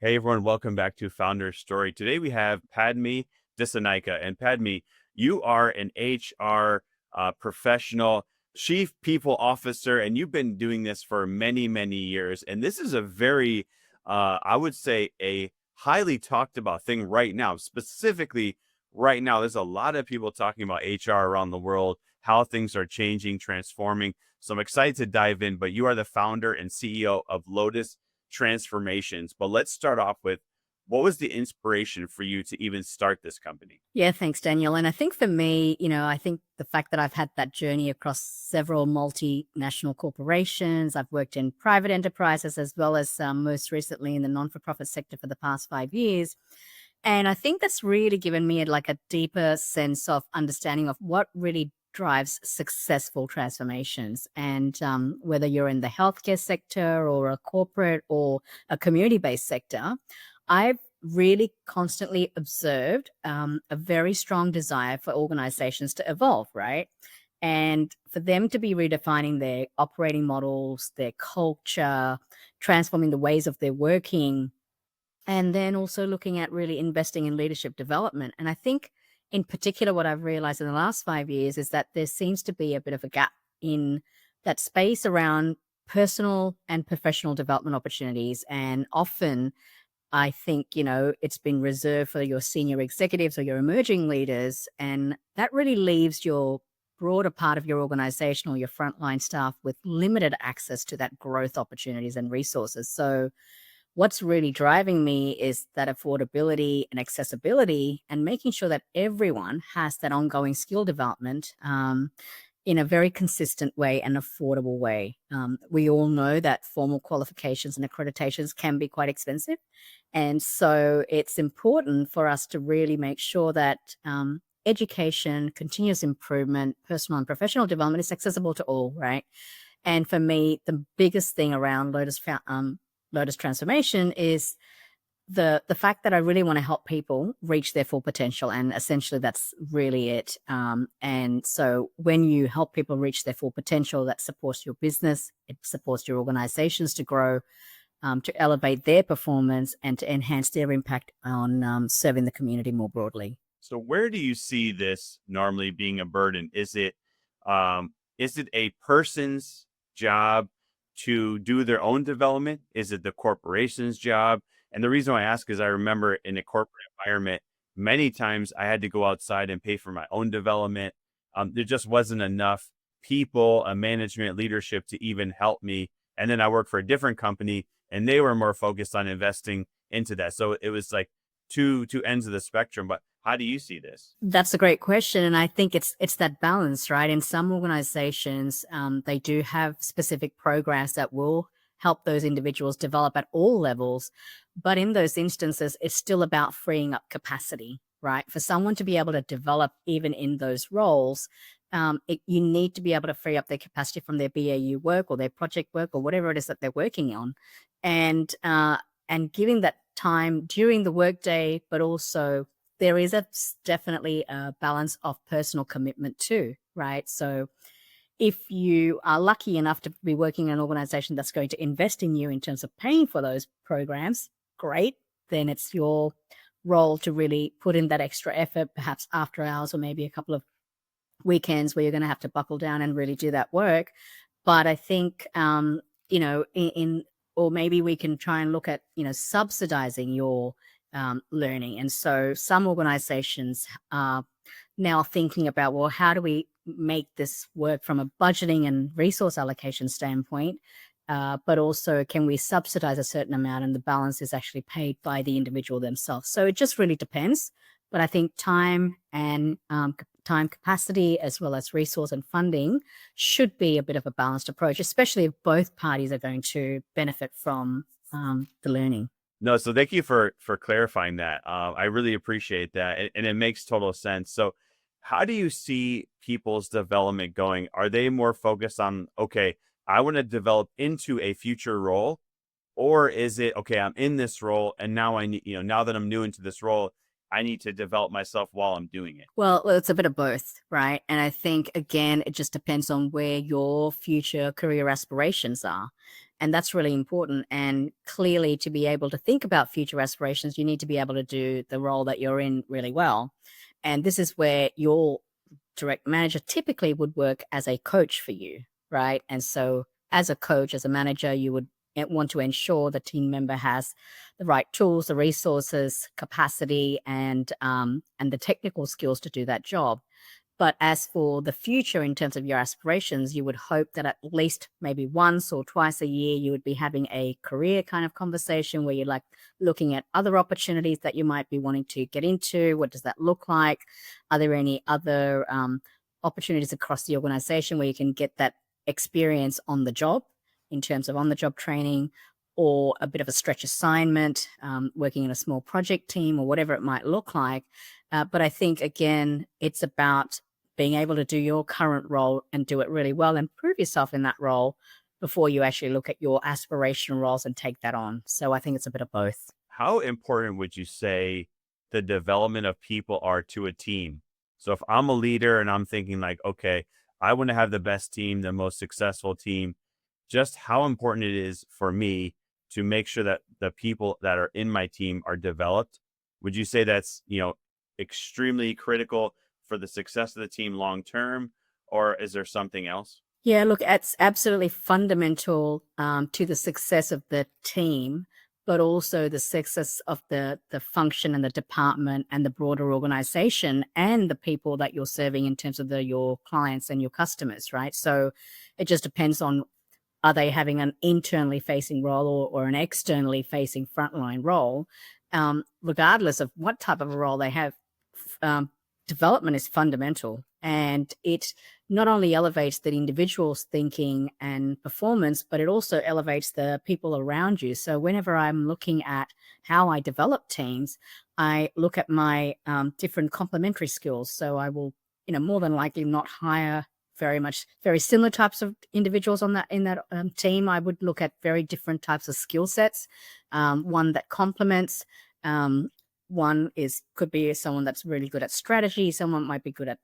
Hey everyone, welcome back to Founder Story. Today we have Padmi Dasanica. And Padmi, you are an HR professional, chief people officer, and you've been doing this for many, many years. And this is a very, I would say, a highly talked about thing right now. Specifically, right now, there's a lot of people talking about HR around the world, how things are changing, transforming. So I'm excited to dive in. But you are the founder and CEO of Lotus transformations. But let's start off with, what was the inspiration for you to even start this company? Yeah, thanks, Daniel. And I think for me, I think the fact that I've had that journey across several multinational corporations, I've worked in private enterprises as well as most recently in the non-for-profit sector for the past 5 years. And I think that's really given me like a deeper sense of understanding of what really drives successful transformations. And whether you're in the healthcare sector or a corporate or a community-based sector, I've really constantly observed a very strong desire for organizations to evolve, right? And for them to be redefining their operating models, their culture, transforming the ways of their working, and then also looking at really investing in leadership development. And I think, in particular, what I've realized in the last 5 years is that there seems to be a bit of a gap in that space around personal and professional development opportunities. And often, I think, it's been reserved for your senior executives or your emerging leaders. And that really leaves your broader part of your organization or your frontline staff with limited access to that growth opportunities and resources. So, what's really driving me is that affordability and accessibility and making sure that everyone has that ongoing skill development in a very consistent way and affordable way. We all know that formal qualifications and accreditations can be quite expensive. And so it's important for us to really make sure that education, continuous improvement, personal and professional development is accessible to all, right? And for me, the biggest thing around Lotus transformation is the fact that I really want to help people reach their full potential, and essentially that's really it. And so when you help people reach their full potential, that supports your business, it supports your organizations to grow, to elevate their performance, and to enhance their impact on serving the community more broadly. So where do you see this normally being a burden? Is it a person's job to do their own development? Is it the corporation's job? And the reason why I ask is I remember in a corporate environment, many times I had to go outside and pay for my own development. There just wasn't enough people, management, leadership to even help me. And then I worked for a different company, and they were more focused on investing into that. So it was like two ends of the spectrum. But how do you see this? That's a great question, and I think it's that balance, right? In some organizations, they do have specific programs that will help those individuals develop at all levels, but in those instances, it's still about freeing up capacity, right? For someone to be able to develop even in those roles, you need to be able to free up their capacity from their BAU work or their project work or whatever it is that they're working on, and giving that time during the workday, but also there is definitely a balance of personal commitment too, right? So if you are lucky enough to be working in an organization that's going to invest in you in terms of paying for those programs, great. Then it's your role to really put in that extra effort, perhaps after hours or maybe a couple of weekends where you're going to have to buckle down and really do that work. But I think, or maybe we can try and look at, subsidizing your learning. And so some organizations are now thinking about, well, how do we make this work from a budgeting and resource allocation standpoint? But also, can we subsidize a certain amount and the balance is actually paid by the individual themselves? So it just really depends. But I think time and time capacity, as well as resource and funding, should be a bit of a balanced approach, especially if both parties are going to benefit from the learning. No, so thank you for clarifying that. I really appreciate that, and it makes total sense. So, how do you see people's development going? Are they more focused on, okay, I want to develop into a future role, or is it, okay, I'm in this role, and now I need, now that I'm new into this role, I need to develop myself while I'm doing it. Well, it's a bit of both, right? And I think, again, it just depends on where your future career aspirations are. And that's really important. And clearly, to be able to think about future aspirations, you need to be able to do the role that you're in really well. And this is where your direct manager typically would work as a coach for you, right? And so, as a coach, as a manager, you would want to ensure the team member has the right tools, the resources, capacity, and the technical skills to do that job. But as for the future, in terms of your aspirations, you would hope that at least maybe once or twice a year, you would be having a career kind of conversation where you're like looking at other opportunities that you might be wanting to get into. What does that look like? Are there any other opportunities across the organization where you can get that experience on the job in terms of on the job training, or a bit of a stretch assignment, working in a small project team, or whatever it might look like? But I think, again, it's about being able to do your current role and do it really well and prove yourself in that role before you actually look at your aspirational roles and take that on. So I think it's a bit of both. How important would you say the development of people are to a team? So if I'm a leader and I'm thinking like, okay, I want to have the best team, the most successful team, just how important it is for me to make sure that the people that are in my team are developed. Would you say that's, extremely critical for the success of the team long term, or is there something else? Yeah, look, it's absolutely fundamental to the success of the team, but also the success of the function and the department and the broader organization and the people that you're serving in terms of your clients and your customers, right? So it just depends on, are they having an internally facing role or an externally facing frontline role? Regardless of what type of a role they have, um, development is fundamental, and it not only elevates the individual's thinking and performance, but it also elevates the people around you. So whenever I'm looking at how I develop teams, I look at my different complementary skills. So I will, more than likely not hire very similar types of individuals on that in that team. I would look at very different types of skill sets. One that complements. One could be someone that's really good at strategy. Someone might be good at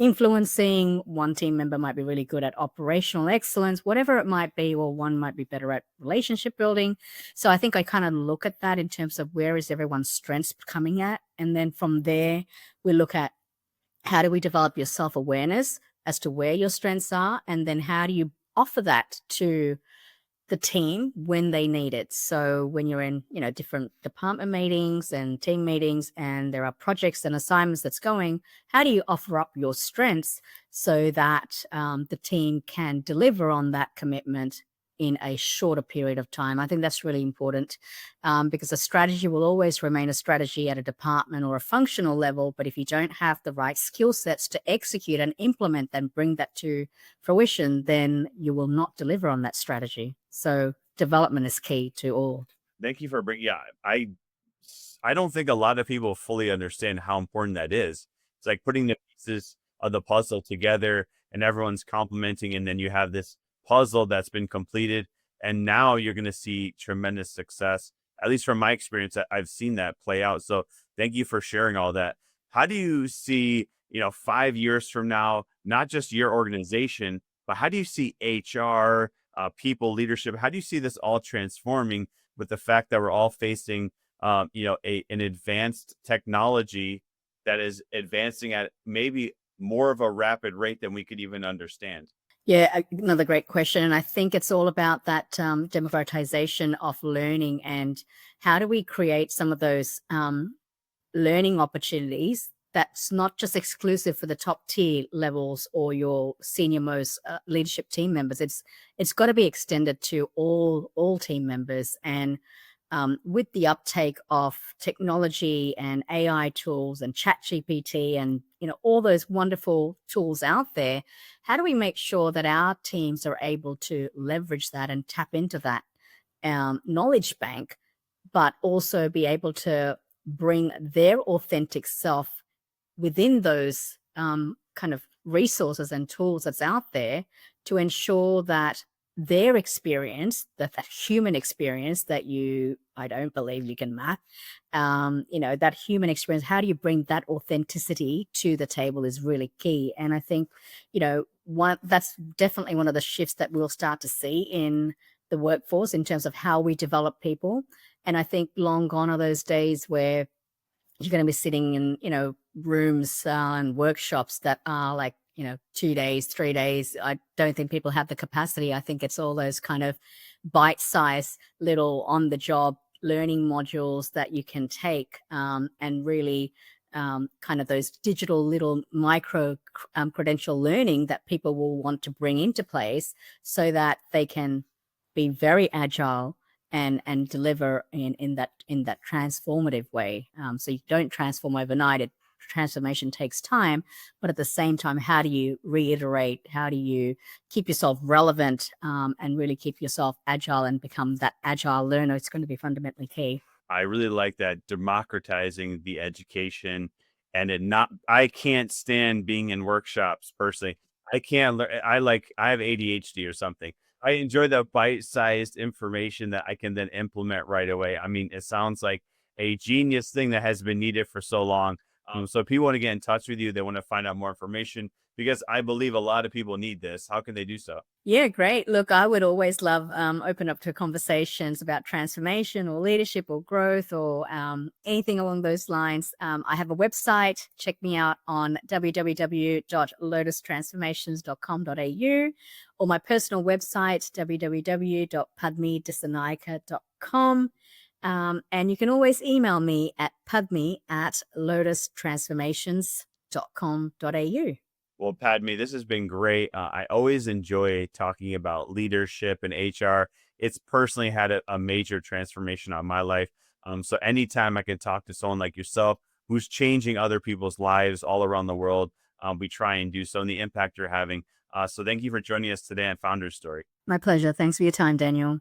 influencing. One team member might be really good at operational excellence, whatever it might be, or one might be better at relationship building. So I think I kind of look at that in terms of where is everyone's strengths coming at. And then from there, we look at how do we develop your self-awareness as to where your strengths are, and then how do you offer that to the team when they need it. So when you're in, different department meetings and team meetings, and there are projects and assignments that's going, how do you offer up your strengths so that the team can deliver on that commitment in a shorter period of time? I think that's really important, because a strategy will always remain a strategy at a department or a functional level. But if you don't have the right skill sets to execute and implement and bring that to fruition, then you will not deliver on that strategy. So development is key to all. Thank you for bringing. Yeah, I don't think a lot of people fully understand how important that is. It's like putting the pieces of the puzzle together, and everyone's complementing, and then you have this puzzle that's been completed, and now you're going to see tremendous success. At least from my experience, I've seen that play out. So thank you for sharing all that. How do you see, 5 years from now, not just your organization, but how do you see HR, people leadership? How do you see this all transforming with the fact that we're all facing, an advanced technology that is advancing at maybe more of a rapid rate than we could even understand? Yeah, another great question. And I think it's all about that democratization of learning, and how do we create some of those learning opportunities that's not just exclusive for the top tier levels or your senior most leadership team members. It's got to be extended to all team members. And with the uptake of technology and AI tools and chat GPT and all those wonderful tools out there, how do we make sure that our teams are able to leverage that and tap into that knowledge bank, but also be able to bring their authentic self within those kind of resources and tools that's out there, to ensure that their experience, that human experience that I don't believe you can map, that human experience, how do you bring that authenticity to the table is really key. And I think, that's definitely one of the shifts that we'll start to see in the workforce in terms of how we develop people. And I think long gone are those days where you're going to be sitting in, rooms and workshops that are like, 2 days, 3 days. I don't think people have the capacity. I think it's all those kind of bite-sized little on-the-job learning modules that you can take, and really kind of those digital little micro credential learning that people will want to bring into place so that they can be very agile and deliver in that transformative way. So you don't transform overnight. Transformation takes time, but at the same time, how do you reiterate? How do you keep yourself relevant, and really keep yourself agile and become that agile learner? It's going to be fundamentally key. I really like that, democratizing the education and it not I can't stand being in workshops personally. I can't learn I have ADHD or something. I enjoy the bite-sized information that I can then implement right away. I mean, it sounds like a genius thing that has been needed for so long. So if people want to get in touch with you, they want to find out more information because I believe a lot of people need this. How can they do so? Yeah, great. Look, I would always love open up to conversations about transformation or leadership or growth or anything along those lines. I have a website. Check me out on www.lotustransformations.com.au or my personal website, www.padmidasanica.com. And you can always email me at padmi@lotustransformations.com.au. Well, Padme, this has been great. I always enjoy talking about leadership and HR. It's personally had a major transformation on my life. So anytime I can talk to someone like yourself who's changing other people's lives all around the world, we try and do so and the impact you're having. So thank you for joining us today on Founder's Story. My pleasure. Thanks for your time, Daniel.